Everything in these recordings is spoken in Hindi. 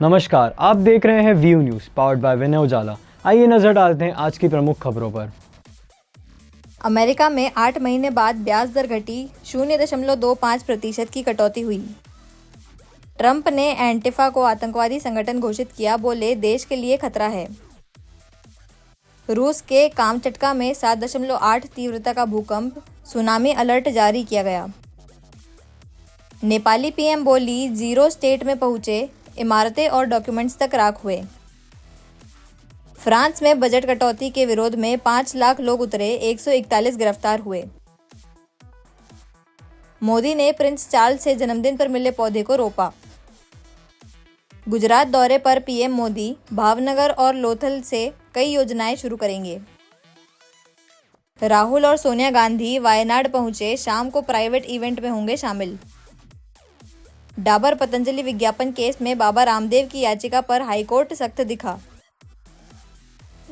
नमस्कार, आप देख रहे हैं व्यू न्यूज़ पावर्ड बाय विनय उजाला। आइए नजर डालते हैं आज की प्रमुख खबरों पर। अमेरिका में 8 महीने बाद ब्याज दर घटी, 0.25% की कटौती हुई। ट्रंप ने एंटिफा को आतंकवादी संगठन घोषित किया, बोले देश के लिए खतरा है। रूस के कामचटका में 7.8 तीव्रता का भूकंप, सुनामी अलर्ट जारी किया गया। नेपाली पीएम बोली, जीरो स्टेट में पहुंचे, इमारतें और डॉक्यूमेंट्स तक राख हुए। फ्रांस में बजट कटौती के विरोध में 5 लाख लोग उतरे, 141 गिरफ्तार हुए। मोदी ने प्रिंस चार्ल्स से जन्मदिन पर मिले पौधे को रोपा। गुजरात दौरे पर पीएम मोदी भावनगर और लोथल से कई योजनाएं शुरू करेंगे। राहुल और सोनिया गांधी वायनाड पहुंचे, शाम को प्राइवेट इवेंट में होंगे शामिल। डाबर पतंजलि विज्ञापन केस में बाबा रामदेव की याचिका पर हाईकोर्ट सख्त दिखा।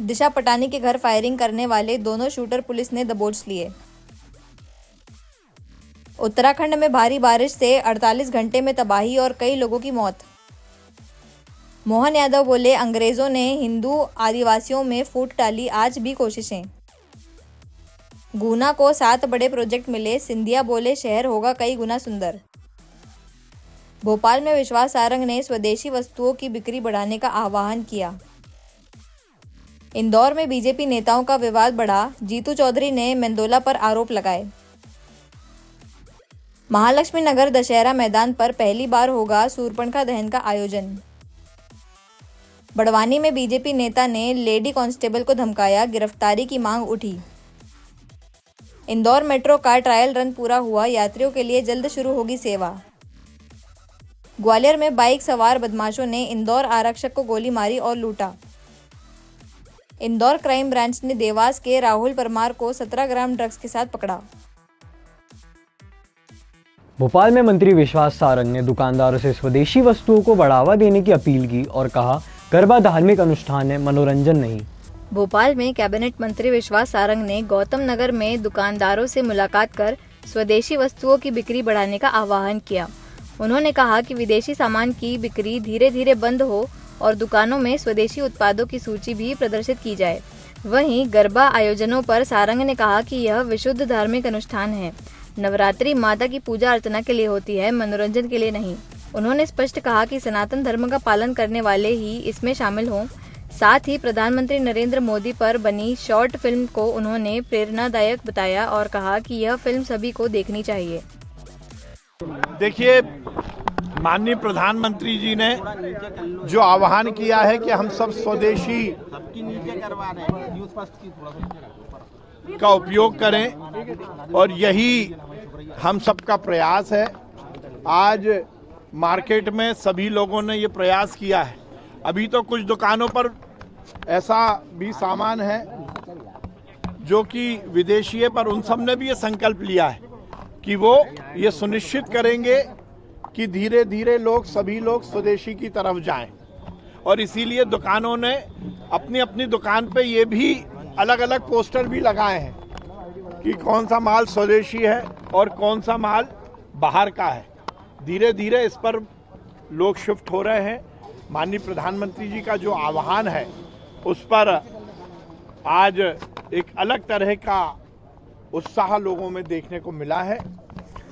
दिशा पटानी के घर फायरिंग करने वाले दोनों शूटर पुलिस ने दबोच लिए। उत्तराखंड में भारी बारिश से 48 घंटे में तबाही और कई लोगों की मौत। मोहन यादव बोले, अंग्रेजों ने हिंदू आदिवासियों में फूट डाली, आज भी कोशिशें। गुना को 7 बड़े प्रोजेक्ट मिले, सिंधिया बोले शहर होगा कई गुना सुंदर। भोपाल में विश्वास सारंग ने स्वदेशी वस्तुओं की बिक्री बढ़ाने का आह्वान किया। इंदौर में बीजेपी नेताओं का विवाद बढ़ा, जीतू चौधरी ने मेंदोला पर आरोप लगाए। महालक्ष्मी नगर दशहरा मैदान पर पहली बार होगा सूर्पणखा दहन का आयोजन। बड़वानी में बीजेपी नेता ने लेडी कांस्टेबल को धमकाया, गिरफ्तारी की मांग उठी। इंदौर मेट्रो का ट्रायल रन पूरा हुआ, यात्रियों के लिए जल्द शुरू होगी सेवा। ग्वालियर में बाइक सवार बदमाशों ने इंदौर आरक्षक को गोली मारी और लूटा। इंदौर क्राइम ब्रांच ने देवास के राहुल परमार को 17 ग्राम ड्रग्स के साथ पकड़ा। भोपाल में मंत्री विश्वास सारंग ने दुकानदारों से स्वदेशी वस्तुओं को बढ़ावा देने की अपील की और कहा, गरबा धार्मिक अनुष्ठान है, मनोरंजन नहीं। भोपाल में कैबिनेट मंत्री विश्वास सारंग ने गौतम नगर में दुकानदारों से मुलाकात कर स्वदेशी वस्तुओं की बिक्री बढ़ाने का आह्वान किया। उन्होंने कहा कि विदेशी सामान की बिक्री धीरे धीरे बंद हो और दुकानों में स्वदेशी उत्पादों की सूची भी प्रदर्शित की जाए। वहीं गरबा आयोजनों पर सारंग ने कहा कि यह विशुद्ध धार्मिक अनुष्ठान है। नवरात्रि माता की पूजा अर्चना के लिए होती है, मनोरंजन के लिए नहीं। उन्होंने स्पष्ट कहा कि सनातन धर्म का पालन करने वाले ही इसमें शामिल हों। साथ ही प्रधानमंत्री नरेंद्र मोदी पर बनी शॉर्ट फिल्म को उन्होंने प्रेरणादायक बताया और कहा कि यह फिल्म सभी को देखनी चाहिए। देखिए, माननीय प्रधानमंत्री जी ने जो आह्वान किया है कि हम सब स्वदेशी का उपयोग करें और यही हम सबका प्रयास है। आज मार्केट में सभी लोगों ने ये प्रयास किया है। अभी तो कुछ दुकानों पर ऐसा भी सामान है जो कि विदेशी है, पर उन सब ने भी ये संकल्प लिया है कि वो ये सुनिश्चित करेंगे कि धीरे धीरे सभी लोग स्वदेशी की तरफ जाएं। और इसीलिए दुकानों ने अपनी अपनी दुकान पे ये भी अलग अलग पोस्टर भी लगाए हैं कि कौन सा माल स्वदेशी है और कौन सा माल बाहर का है। धीरे धीरे इस पर लोग शिफ्ट हो रहे हैं। माननीय प्रधानमंत्री जी का जो आह्वान है उस पर आज एक अलग तरह का उत्साह लोगों में देखने को मिला है।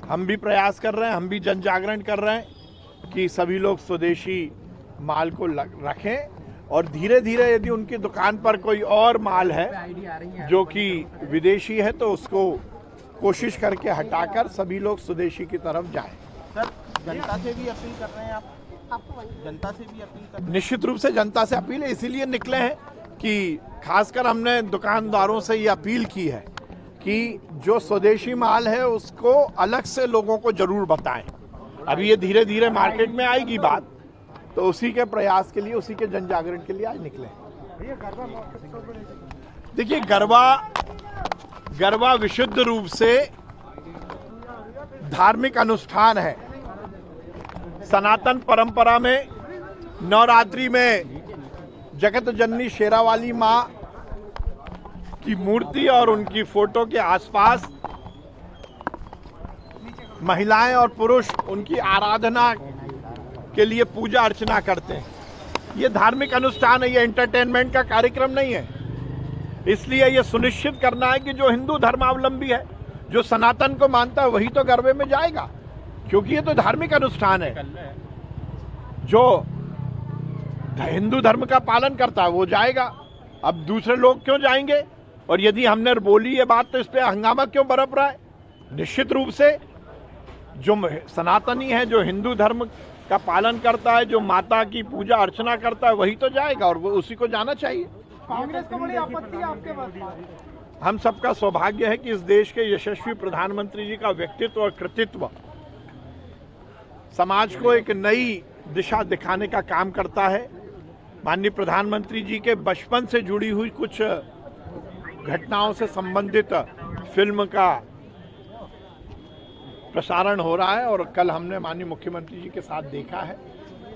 हम भी प्रयास कर रहे हैं, हम भी जन जागरण कर रहे हैं कि सभी लोग स्वदेशी माल को रखें और धीरे धीरे यदि उनकी दुकान पर कोई और माल है जो कि विदेशी है तो उसको कोशिश करके हटाकर सभी लोग स्वदेशी की तरफ जाएं। सर, जनता से भी अपील कर रहे हैं आप? जनता से भी अपील कर रहे हैं? निश्चित रूप से जनता से अपील है, इसीलिए निकले हैं कि खासकर हमने दुकानदारों से ये अपील की है कि जो स्वदेशी माल है उसको अलग से लोगों को जरूर बताएं। अभी ये धीरे धीरे मार्केट में आएगी बात, तो उसी के प्रयास के लिए, उसी के जन जागरण के लिए आज निकले। देखिए, गरबा विशुद्ध रूप से धार्मिक अनुष्ठान है। सनातन परंपरा में नवरात्रि में जगत जननी शेरावाली माँ की मूर्ति और उनकी फोटो के आसपास महिलाएं और पुरुष उनकी आराधना के लिए पूजा अर्चना करते हैं। ये धार्मिक अनुष्ठान है, ये एंटरटेनमेंट का कार्यक्रम नहीं है। इसलिए ये सुनिश्चित करना है कि जो हिंदू धर्मावलंबी है, जो सनातन को मानता है, वही तो गरबे में जाएगा, क्योंकि ये तो धार्मिक अनुष्ठान है। जो हिंदू धर्म का पालन करता है वो जाएगा। अब दूसरे लोग क्यों जाएंगे? और यदि हमने बोली ये बात तो इस पे हंगामा क्यों बरप रहा है? निश्चित रूप से जो सनातनी है, जो हिंदू धर्म का पालन करता है, जो माता की पूजा अर्चना करता है, वही तो जाएगा और वो उसी को जाना चाहिए। कांग्रेस को बड़ी आपत्ति है आपके बात। हम सबका सौभाग्य है कि इस देश के यशस्वी प्रधानमंत्री जी का व्यक्तित्व और कृतित्व समाज को एक नई दिशा दिखाने का काम करता है। माननीय प्रधानमंत्री जी के बचपन से जुड़ी हुई कुछ घटनाओं से संबंधित फिल्म का प्रसारण हो रहा है और कल हमने माननीय मुख्यमंत्री जी के साथ देखा है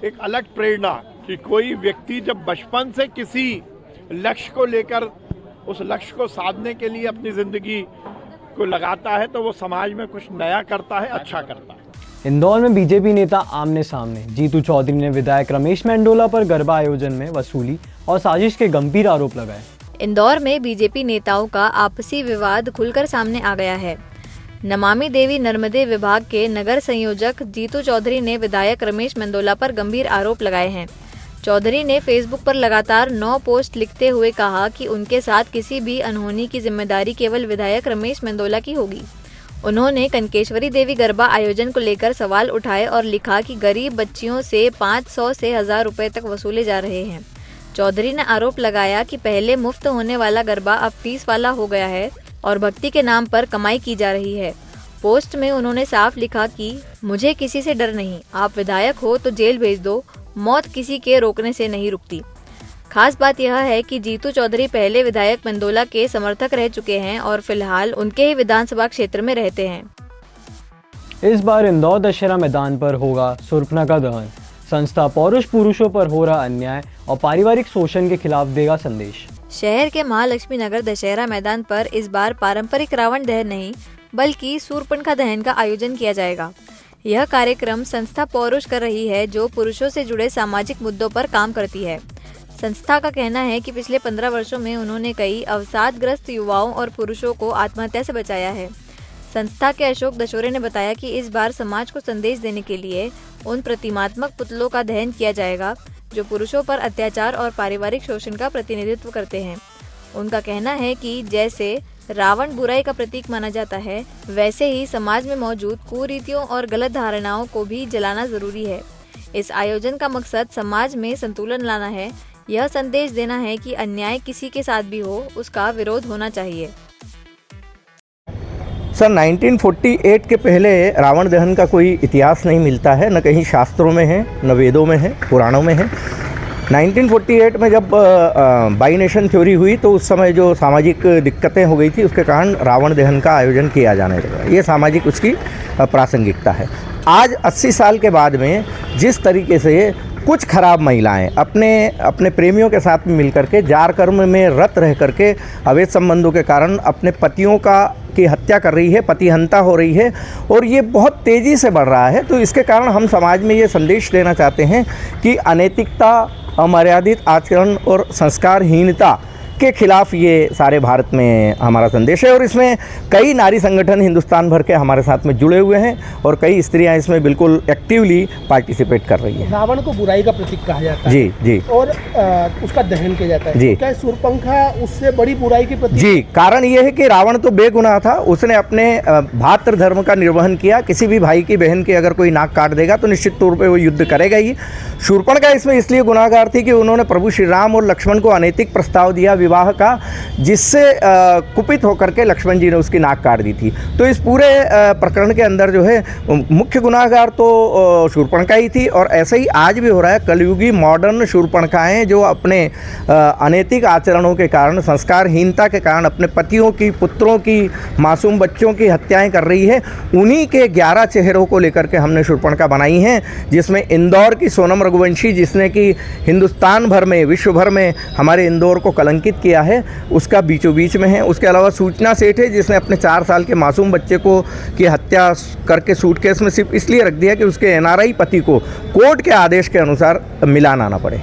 एक अलग प्रेरणा कि कोई व्यक्ति जब बचपन से किसी लक्ष्य को लेकर उस लक्ष्य को साधने के लिए अपनी जिंदगी को लगाता है तो वो समाज में कुछ नया करता है, अच्छा करता है। इंदौर में बीजेपी नेता आमने सामने। जीतू चौधरी ने विधायक रमेश मेंडोला पर गरबा आयोजन में वसूली और साजिश के गंभीर आरोप लगाए। इंदौर में बीजेपी नेताओं का आपसी विवाद खुलकर सामने आ गया है। नमामि देवी नर्मदे विभाग के नगर संयोजक जीतू चौधरी ने विधायक रमेश मेंडोला पर गंभीर आरोप लगाए हैं। चौधरी ने फेसबुक पर लगातार 9 पोस्ट लिखते हुए कहा कि उनके साथ किसी भी अनहोनी की जिम्मेदारी केवल विधायक रमेश मेंडोला की होगी। उन्होंने कनकेश्वरी देवी गरबा आयोजन को लेकर सवाल उठाए और लिखा कि गरीब बच्चियों से 500 से 1000 रुपए तक वसूले जा रहे हैं। चौधरी ने आरोप लगाया कि पहले मुफ्त होने वाला गरबा अब फीस वाला हो गया है और भक्ति के नाम पर कमाई की जा रही है। पोस्ट में उन्होंने साफ लिखा कि मुझे किसी से डर नहीं, आप विधायक हो तो जेल भेज दो, मौत किसी के रोकने से नहीं रुकती। खास बात यह है कि जीतू चौधरी पहले विधायक मेंडोला के समर्थक रह चुके हैं और फिलहाल उनके ही विधानसभा क्षेत्र में रहते हैं। इस बार इंदौर दशहरा मैदान पर होगा सुर्पना का दहन। संस्था पौरुष पुरुषों पर हो रहा अन्याय और पारिवारिक शोषण के खिलाफ देगा संदेश। शहर के महालक्ष्मी नगर दशहरा मैदान पर इस बार पारंपरिक रावण दहन नहीं बल्कि शूर्पणखा दहन का आयोजन किया जाएगा। यह कार्यक्रम संस्था पौरुष कर रही है, जो पुरुषों से जुड़े सामाजिक मुद्दों पर काम करती है। संस्था का कहना है कि पिछले 15 वर्षों में उन्होंने कई अवसादग्रस्त युवाओं और पुरुषों को आत्महत्या से बचाया है। संस्था के अशोक दशोरे ने बताया कि इस बार समाज को संदेश देने के लिए उन प्रतिमात्मक पुतलों का दहन किया जाएगा जो पुरुषों पर अत्याचार और पारिवारिक शोषण का प्रतिनिधित्व करते हैं। उनका कहना है कि जैसे रावण बुराई का प्रतीक माना जाता है, वैसे ही समाज में मौजूद कुरीतियों और गलत धारणाओं को भी जलाना जरूरी है। इस आयोजन का मकसद समाज में संतुलन लाना है। यह संदेश देना है कि अन्याय किसी के साथ भी हो, उसका विरोध होना चाहिए। सर 1948 के पहले रावण दहन का कोई इतिहास नहीं मिलता है, न कहीं शास्त्रों में है, न वेदों में है, पुराणों में है। 1948 में जब बाई नेशन थ्योरी हुई तो उस समय जो सामाजिक दिक्कतें हो गई थी उसके कारण रावण दहन का आयोजन किया जाने लगा। ये सामाजिक उसकी प्रासंगिकता है। आज 80 साल के बाद में जिस तरीके से कुछ खराब महिलाएं अपने प्रेमियों के साथ में मिलकर के जार कर्म में रत रह करके अवैध संबंधों के कारण अपने पतियों की हत्या कर रही है, पतिहंता हो रही है और ये बहुत तेज़ी से बढ़ रहा है। तो इसके कारण हम समाज में ये संदेश देना चाहते हैं कि अनैतिकता, अमर्यादित आचरण और संस्कारहीनता के खिलाफ ये सारे भारत में हमारा संदेश है। और इसमें कई नारी संगठन हिंदुस्तान भर के हमारे साथ में जुड़े हुए हैं और कई स्त्रियां इसमें बिल्कुल एक्टिवली पार्टिसिपेट कर रही हैं। रावण को बुराई का प्रतीक कहा जाता है। जी जी। और उसका दहन किया जाता है जी। तो क्या शूर्पणखा उससे बड़ी बुराई की प्रतीक? जी, कारण ये है कि रावण तो बेगुनाह था, उसने अपने भातृ धर्म का निर्वहन किया। किसी भी भाई की बहन की अगर कोई नाक काट देगा तो निश्चित तौर पर वो युद्ध करेगा ही। शूर्पणखा इसमें इसलिए गुनाहगार थी कि उन्होंने प्रभु श्री राम और लक्ष्मण को अनैतिक प्रस्ताव दिया विवाह का, जिससे कुपित होकर के लक्ष्मण जी ने उसकी नाक काट दी थी। तो इस पूरे प्रकरण के अंदर जो है मुख्य गुनाहगार तो शूर्पणखा ही थी। और ऐसे ही आज भी हो रहा है। कलयुगी मॉडर्न शूर्पणखाएँ जो अपने अनैतिक आचरणों के कारण, संस्कारहीनता के कारण अपने पतियों की, पुत्रों की, मासूम बच्चों की हत्याएं कर रही है, उन्हीं के 11 चेहरों को लेकर के हमने शूर्पणखा बनाई हैं। जिसमें इंदौर की सोनम रघुवंशी, जिसने कि हिंदुस्तान भर में, विश्व भर में हमारे इंदौर को कलंकित किया है, उसका बीचों बीच में है। उसके अलावा सूचना सेठ है, जिसने अपने 4 साल के मासूम बच्चे की हत्या करके सूटकेस में सिर्फ इसलिए रख दिया कि उसके NRI पति को कोर्ट के आदेश के अनुसार मिलान आना पड़े।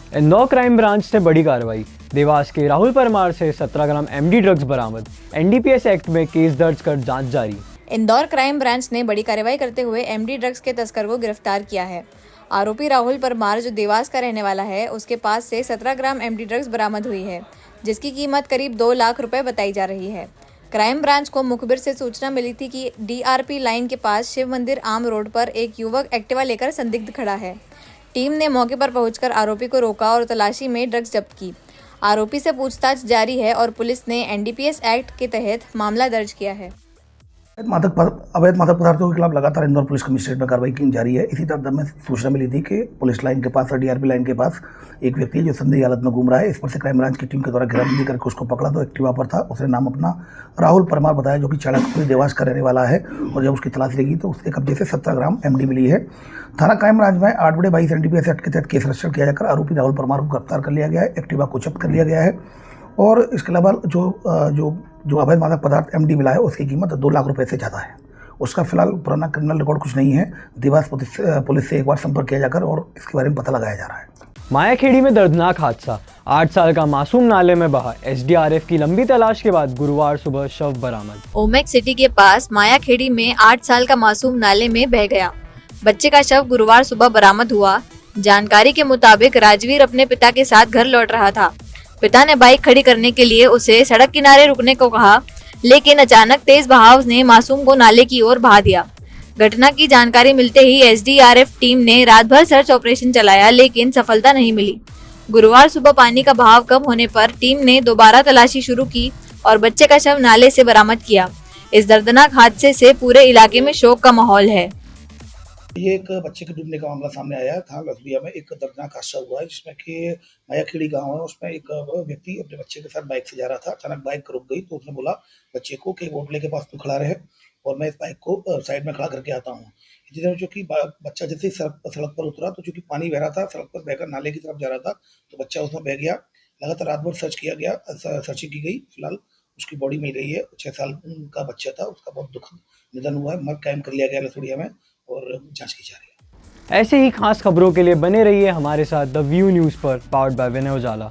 इंदौर क्राइम ब्रांच से बड़ी कार्रवाई। देवास के राहुल परमार से 17 ग्राम एमडी ड्रग्स बरामद। एनडीपीएस एक्ट में केस दर्ज कर जांच जारी। इंदौर क्राइम ब्रांच ने बड़ी कार्रवाई करते हुए एमडी ड्रग्स के तस्कर को गिरफ्तार किया है। आरोपी राहुल परमार, जो देवास का रहने वाला है, उसके पास से 17 ग्राम एमडी ड्रग्स बरामद हुई है, जिसकी कीमत करीब 2 लाख रुपए बताई जा रही है। क्राइम ब्रांच को मुखबिर से सूचना मिली थी कि डीआरपी लाइन के पास शिव मंदिर आम रोड पर एक युवक एक्टिवा लेकर संदिग्ध खड़ा है। टीम ने मौके पर पहुंचकर आरोपी को रोका और तलाशी में ड्रग्स जब्त की। आरोपी से पूछताछ जारी है और पुलिस ने एनडीपीएस एक्ट के तहत मामला दर्ज किया है। अवैध मादक पदार्थों के खिलाफ लगातार इंदौर पुलिस कमिश्नरेट में कार्रवाई की जारी है। इसी तरह में सूचना मिली थी कि पुलिस लाइन के पास और डीआरपी लाइन के पास एक व्यक्ति जो संदिग्ध हालत में घूम रहा है। इस पर से क्राइम ब्रांच की टीम के द्वारा घेराबंदी करके उसको पकड़ा तो एक्टिवा पर था। उसने नाम अपना राहुल परमार बताया, जो कि चाणक्यपुर देवास का रहने वाला है। और जब उसकी तलाशी लगी तो उसके कब्जे से 17 ग्राम एमडी मिली है। थाना क्राइम ब्रांच में 8/22 एनडीपीएस एक्ट के तहत केस रजिस्टर किया जाकर आरोपी राहुल परमार को गिरफ्तार कर लिया गया है। एक्टिवा को जब्त कर लिया गया है और इसके अलावा जो अवैध मादक पदार्थ एमडी मिला है उसकी कीमत 2 लाख रुपए से ज़्यादा है। उसका फिलहाल पुराना क्रिमिनल रिकॉर्ड कुछ नहीं है। देवास पुलिस से एक बार संपर्क किया जाकर और इसके बारे में पता लगाया जा रहा है। मायाखेड़ी में दर्दनाक हादसा। 8 साल का मासूम नाले में बहा। एसडीआरएफ की लंबी तलाश के बाद गुरुवार सुबह शव बरामद। ओमेक सिटी के पास मायाखेड़ी में 8 साल का मासूम नाले में बह गया। बच्चे का शव गुरुवार सुबह बरामद हुआ। जानकारी के मुताबिक राजवीर अपने पिता के साथ घर लौट रहा था। पिता ने बाइक खड़ी करने के लिए उसे सड़क किनारे रुकने को कहा, लेकिन अचानक तेज बहाव ने मासूम को नाले की ओर बहा दिया। घटना की जानकारी मिलते ही एसडीआरएफ टीम ने रात भर सर्च ऑपरेशन चलाया, लेकिन सफलता नहीं मिली। गुरुवार सुबह पानी का बहाव कम होने पर टीम ने दोबारा तलाशी शुरू की और बच्चे का शव नाले से बरामद किया। इस दर्दनाक हादसे से पूरे इलाके में शोक का माहौल है। ये एक बच्चे के डूबने का मामला सामने आया था। लसबिया में एक दर्दनाक हादसा हुआ है, जिसमें कि मायाखेड़ी गांव है, उसमें एक व्यक्ति अपने बच्चे के साथ बाइक से जा रहा था। अचानक बाइक रुक गई तो उसने बोला बच्चे को कि होटल के पास तू खड़ा रहे और मैं इस बाइक को साइड में खड़ा करके आता हूँ। इसी तरह जो कि बच्चा जैसे सड़क पर उतरा तो चूंकि पानी बह रहा था, सड़क पर बहकर नाले की तरफ जा रहा था, तो बच्चा उसमें बह गया। लगातार रात भर सर्च किया गया, सर्चिंग की गई। फिलहाल उसकी बॉडी मिल गई है। 6 साल का बच्चा था, उसका बहुत दुखद निधन हुआ है। मर्ग कायम कर लिया गया लसुड़िया में और जांच की जा रही है। ऐसे ही खास खबरों के लिए बने रहिए हमारे साथ द व्यू न्यूज़ पर, पावर्ड बाय विनय उजाला।